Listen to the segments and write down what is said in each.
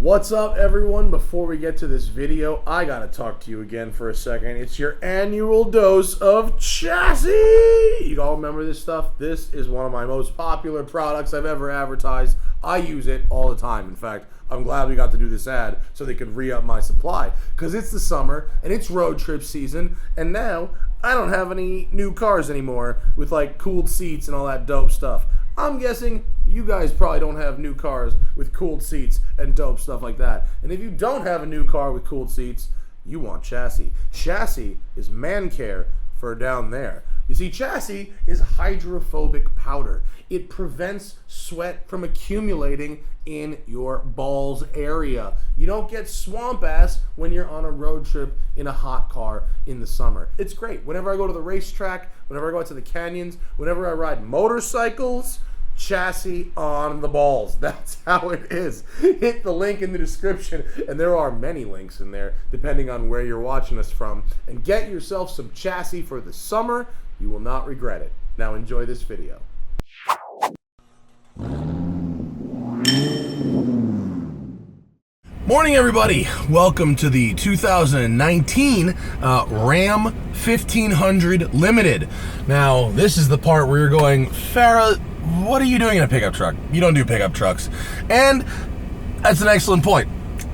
What's up, everyone? Before we get to this video, I gotta talk to you again for a second. It's your annual dose of chassis! You all remember this stuff? This is one of my most popular products I've ever advertised. I use it all the time. In fact, I'm glad we got to do this ad so they could re-up my supply. Because it's the summer, and it's road trip season, and now I don't have any new cars anymore with like cooled seats and all that dope stuff. I'm guessing you guys probably don't have new cars with cooled seats and dope stuff like that. And if you don't have a new car with cooled seats, you want chassis. Chassis is man care for down there. You see, chassis is hydrophobic powder. It prevents sweat from accumulating in your balls area. You don't get swamp ass when you're on a road trip in a hot car in the summer. It's great. Whenever I go to the racetrack, whenever I go out to the canyons, whenever I ride motorcycles, chassis on the balls. That's how it is. Hit the link in the description, and there are many links in there depending on where you're watching us from, and get yourself some chassis for the summer. You will not regret it. Now enjoy this video. Morning, everybody. Welcome to the 2019 Ram 1500 Limited. Now, this is the part where you're going, Farah, what are you doing in a pickup truck? You don't do pickup trucks. And that's an excellent point.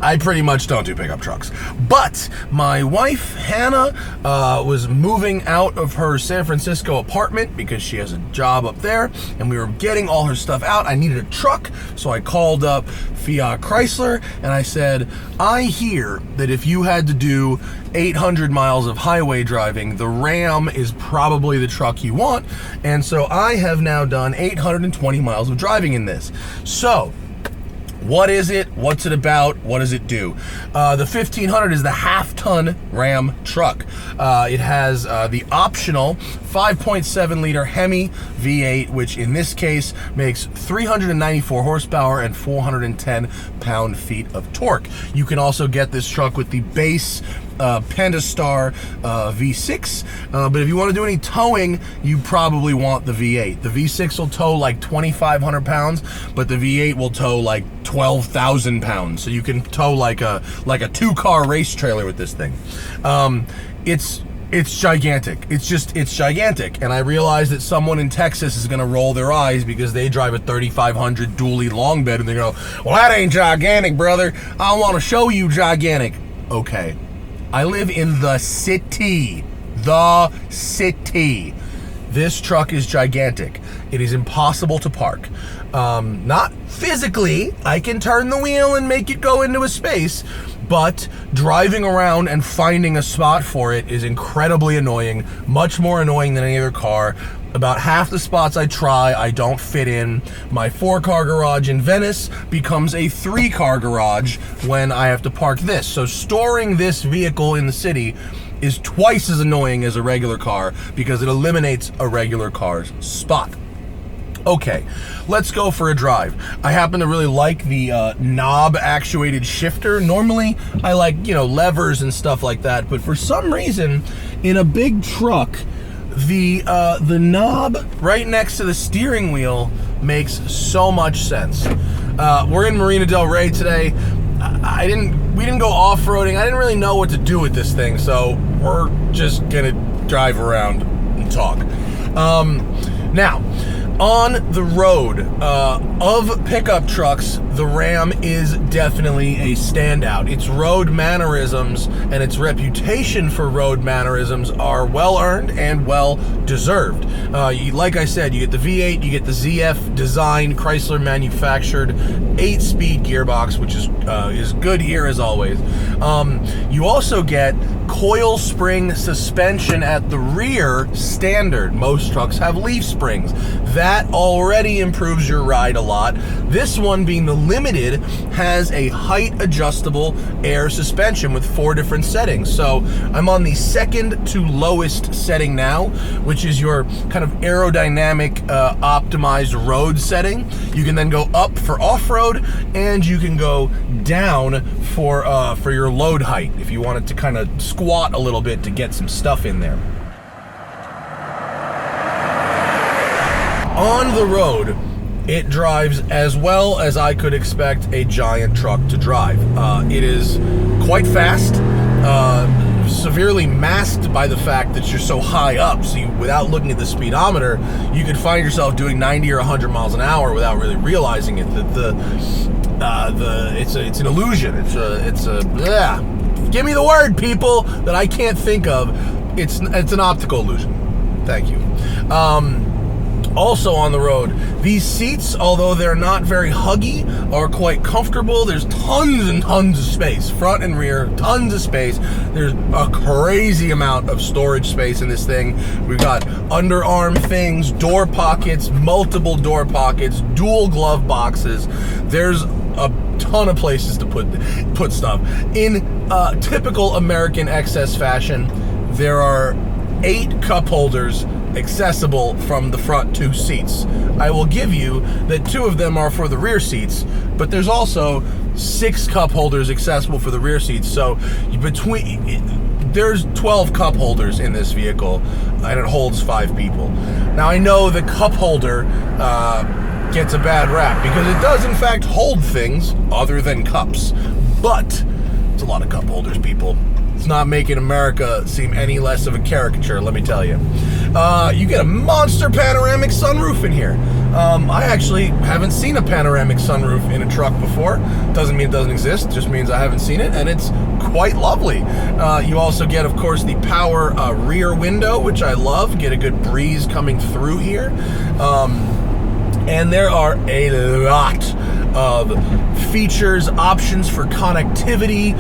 I pretty much don't do pickup trucks. But my wife, Hannah, was moving out of her San Francisco apartment because she has a job up there, and we were getting all her stuff out. I needed a truck, so I called up Fiat Chrysler, and I said, I hear that if you had to do 800 miles of highway driving, the Ram is probably the truck you want. And so I have now done 820 miles of driving in this. So, what is it? What's it about? What does it do? The 1500 is the half-ton Ram truck. It has the optional 5.7 liter Hemi V8, which in this case makes 394 horsepower and 410 pound-feet of torque. You can also get this truck with the base Pentastar V6, but if you want to do any towing, you probably want the V8. The V6 will tow like 2,500 pounds, but the V8 will tow like 12,000 pounds. So you can tow like a two-car race trailer with this thing. It's gigantic. It's gigantic. And I realize that someone in Texas is going to roll their eyes because they drive a 3500 dually long bed and they go, well, that ain't gigantic, brother. I want to show you gigantic. Okay. I live in the city. The city. This truck is gigantic. It is impossible to park. Not physically. I can turn the wheel and make it go into a space, but driving around and finding a spot for it is incredibly annoying. Much more annoying than any other car. About half the spots I try, I don't fit in. My 4-car garage in Venice becomes a 3-car garage when I have to park this. So storing this vehicle in the city is twice as annoying as a regular car because it eliminates a regular car's spot. Okay, let's go for a drive. I happen to really like the knob-actuated shifter. Normally, I like, levers and stuff like that, but for some reason, in a big truck, the knob right next to the steering wheel makes so much sense. We're in Marina Del Rey today. We didn't go off-roading. I didn't really know what to do with this thing, so we're just gonna drive around and talk. Now, on the road of pickup trucks, the Ram is definitely a standout. Its road mannerisms and its reputation for road mannerisms are well-earned and well-deserved. Like I said, you get the V8, you get the ZF design, Chrysler manufactured 8-speed gearbox, which is good here as always. You also get coil spring suspension at the rear standard. Most trucks have leaf springs. That already improves your ride a lot. This one, being the Limited, has a height adjustable air suspension with 4 different settings. So I'm on the second to lowest setting now, which is your kind of aerodynamic optimized road setting. You can then go up for off-road, and you can go down for your load height if you wanted to kind of squat a little bit to get some stuff in there. On the road, It drives as well as I could expect a giant truck to drive. It is quite fast, severely masked by the fact that you're so high up, so without looking at the speedometer, you could find yourself doing 90 or 100 miles an hour without really realizing it. It's an illusion. Give me the word, people, that I can't think of. It's an optical illusion. Thank you. Also on the road, these seats, although they're not very huggy, are quite comfortable. There's tons and tons of space, front and rear, tons of space. There's a crazy amount of storage space in this thing. We've got underarm things, door pockets, multiple door pockets, dual glove boxes. There's a ton of places to put stuff. In typical American XS fashion, there are 8 cup holders accessible from the front 2 seats. I will give you that 2 of them are for the rear seats, but there's also 6 cup holders accessible for the rear seats. So there's 12 cup holders in this vehicle, and it holds 5 people. Now I know the cup holder gets a bad rap because it does in fact hold things other than cups, but it's a lot of cup holders, people. It's not making America seem any less of a caricature, let me tell you. You get a monster panoramic sunroof in here. I actually haven't seen a panoramic sunroof in a truck before. Doesn't mean it doesn't exist, just means I haven't seen it, and it's quite lovely. You also get, of course, the power rear window, which I love. Get a good breeze coming through here. And there are a lot of features, options for connectivity,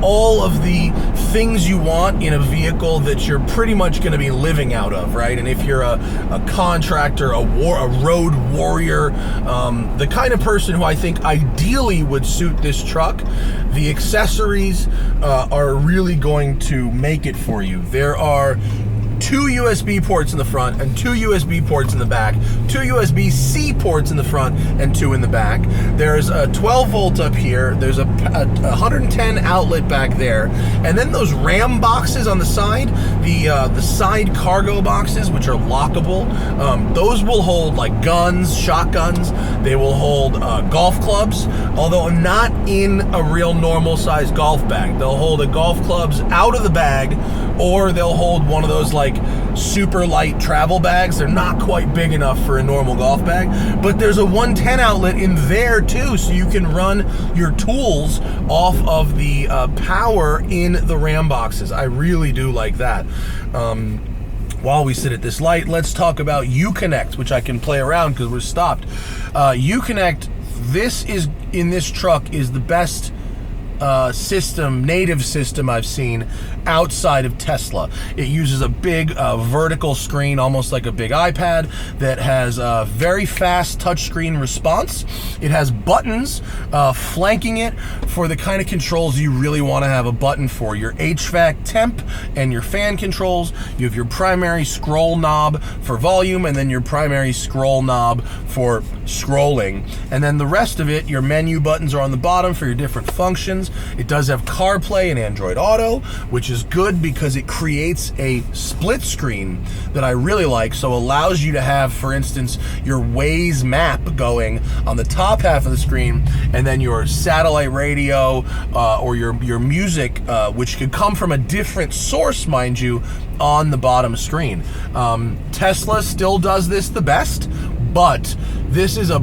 all of the things you want in a vehicle that you're pretty much going to be living out of, right? And if you're a contractor, a road warrior, the kind of person who I think ideally would suit this truck, the accessories are really going to make it for you. There are 2 USB ports in the front and 2 USB ports in the back, 2 USB-C ports in the front and 2 in the back. There's a 12 volt up here. There's a 110 outlet back there. And then those RAM boxes on the side, the side cargo boxes, which are lockable, those will hold like guns, shotguns. They will hold golf clubs, although not in a real normal size golf bag. They'll hold the golf clubs out of the bag, or they'll hold one of those like super light travel bags. They're not quite big enough for a normal golf bag, but there's a 110 outlet in there too, so you can run your tools off of the power in the RAM boxes. I really do like that. While we sit at this light, let's talk about Uconnect, which I can play around because we're stopped. Uconnect, in this truck is the best native system I've seen outside of Tesla. It uses a big vertical screen, almost like a big iPad, that has a very fast touchscreen response. It has buttons flanking it for the kind of controls you really want to have a button for. Your HVAC temp and your fan controls. You have your primary scroll knob for volume, and then your primary scroll knob for scrolling. And then the rest of it, your menu buttons are on the bottom for your different functions. It does have Carplay and Android Auto, which is good because it creates a split screen that I really like. So allows you to have, for instance, your Waze map going on the top half of the screen, and then your satellite radio or your music, which could come from a different source, mind you, on the bottom screen. Tesla still does this the best, but this is a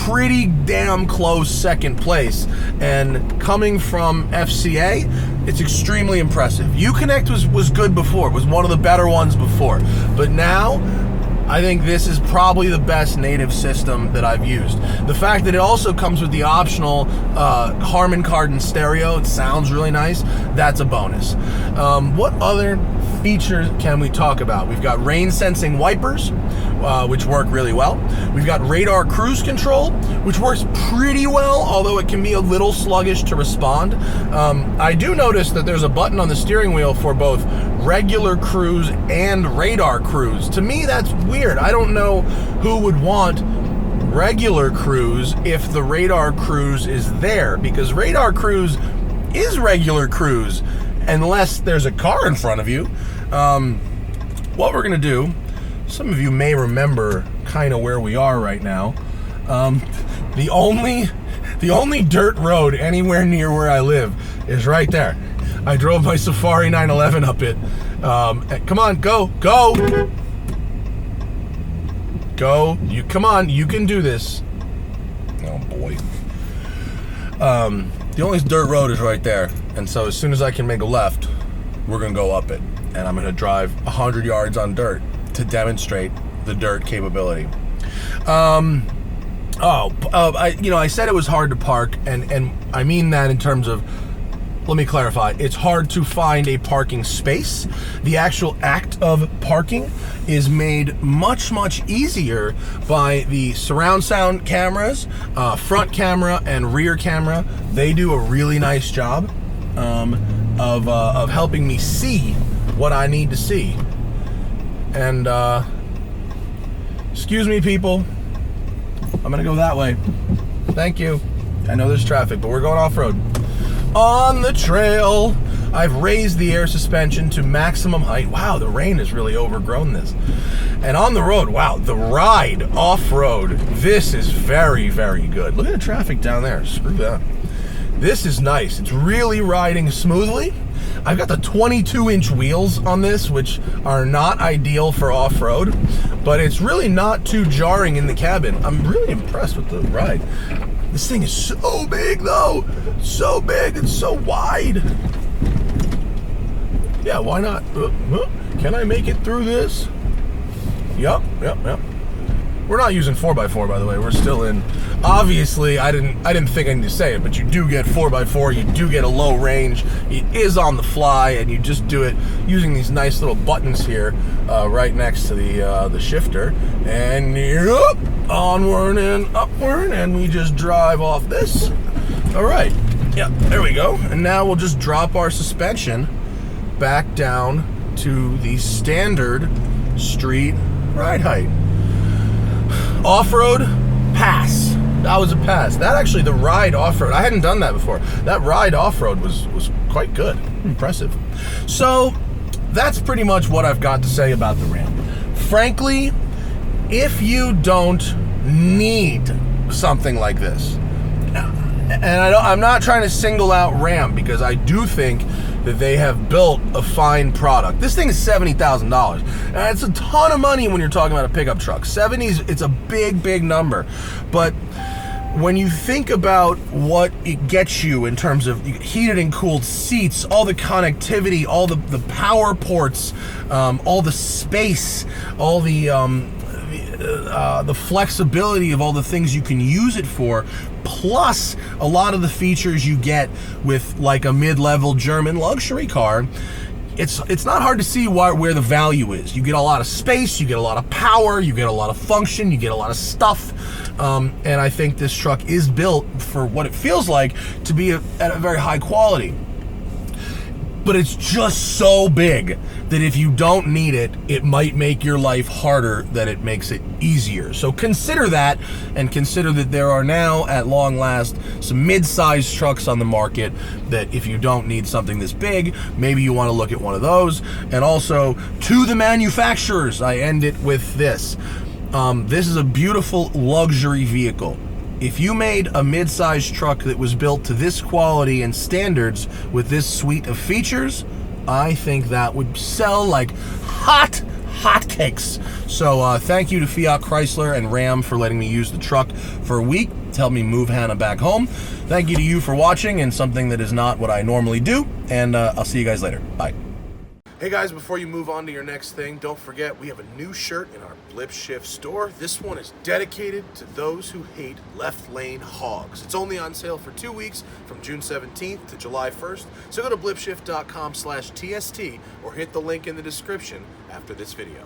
pretty damn close second place, and coming from FCA, it's extremely impressive. Uconnect was good before. It was one of the better ones before, but now I think this is probably the best native system that I've used. The fact that it also comes with the optional Harman Kardon stereo, it sounds really nice, that's a bonus. What other features can we talk about? We've got rain sensing wipers, which work really well. We've got radar cruise control, which works pretty well, although it can be a little sluggish to respond. I do notice that there's a button on the steering wheel for both regular cruise and radar cruise. To me, that's weird. I don't know who would want regular cruise if the radar cruise is there, because radar cruise is regular cruise unless there's a car in front of you. What we're gonna do, some of you may remember kind of where we are right now. The only dirt road anywhere near where I live is right there. I drove my Safari 911 up it. Come on, go. Come on, you can do this. Oh boy. The only dirt road is right there, and so as soon as I can make a left, we're gonna go up it, and I'm gonna drive 100 yards on dirt to demonstrate the dirt capability. I said it was hard to park, and I mean that in terms of, let me clarify, it's hard to find a parking space. The actual act of parking is made much, much easier by the surround sound cameras, front camera and rear camera. They do a really nice job of helping me see what I need to see. And excuse me, people, I'm gonna go that way. Thank you. I know there's traffic, but we're going off-road. On the trail, I've raised the air suspension to maximum height. Wow, the rain has really overgrown this. And on the road, wow, the ride off-road, this is very, very good. Look at the traffic down there. Screw that. This is nice. It's really riding smoothly. I've got the 22-inch wheels on this, which are not ideal for off-road, but it's really not too jarring in the cabin. I'm really impressed with the ride. This thing is so big, though. So big and so wide. Yeah, why not? Can I make it through this? Yep. We're not using 4x4, by the way. We're still in. Obviously, I didn't think I need to say it, but you do get 4x4. You do get a low range. It is on the fly, and you just do it using these nice little buttons here, right next to the shifter. And yep, onward and upward, and we just drive off this. All right. Yeah, there we go. And now we'll just drop our suspension back down to the standard street ride height. Off-road, pass. That was a pass. That actually, the ride off-road, I hadn't done that before. That ride off-road was quite good. Impressive. So, that's pretty much what I've got to say about the Ram. Frankly, if you don't need something like this, and I'm not trying to single out Ram, because I do think that they have built a fine product. This thing is $70,000. And it's a ton of money when you're talking about a pickup truck. 70s, it's a big, big number. But when you think about what it gets you in terms of heated and cooled seats, all the connectivity, all the power ports, all the space, all the flexibility of all the things you can use it for, plus a lot of the features you get with like a mid-level German luxury car, it's not hard to see where the value is. You get a lot of space, you get a lot of power, you get a lot of function, you get a lot of stuff, and I think this truck is built for what it feels like to be at a very high quality. But it's just so big that if you don't need it, it might make your life harder than it makes it easier. So consider that, and consider that there are now, at long last, some mid-sized trucks on the market that if you don't need something this big, maybe you want to look at one of those. And also, to the manufacturers, I end it with this. This is a beautiful luxury vehicle. If you made a mid-sized truck that was built to this quality and standards with this suite of features, I think that would sell like hotcakes. So thank you to Fiat Chrysler and Ram for letting me use the truck for a week to help me move Hannah back home. Thank you to you for watching, and something that is not what I normally do. And I'll see you guys later. Bye. Hey guys, before you move on to your next thing, don't forget we have a new shirt in our Blip Shift store. This one is dedicated to those who hate left lane hogs. It's only on sale for 2 weeks from June 17th to July 1st. So go to blipshift.com/TST or hit the link in the description after this video.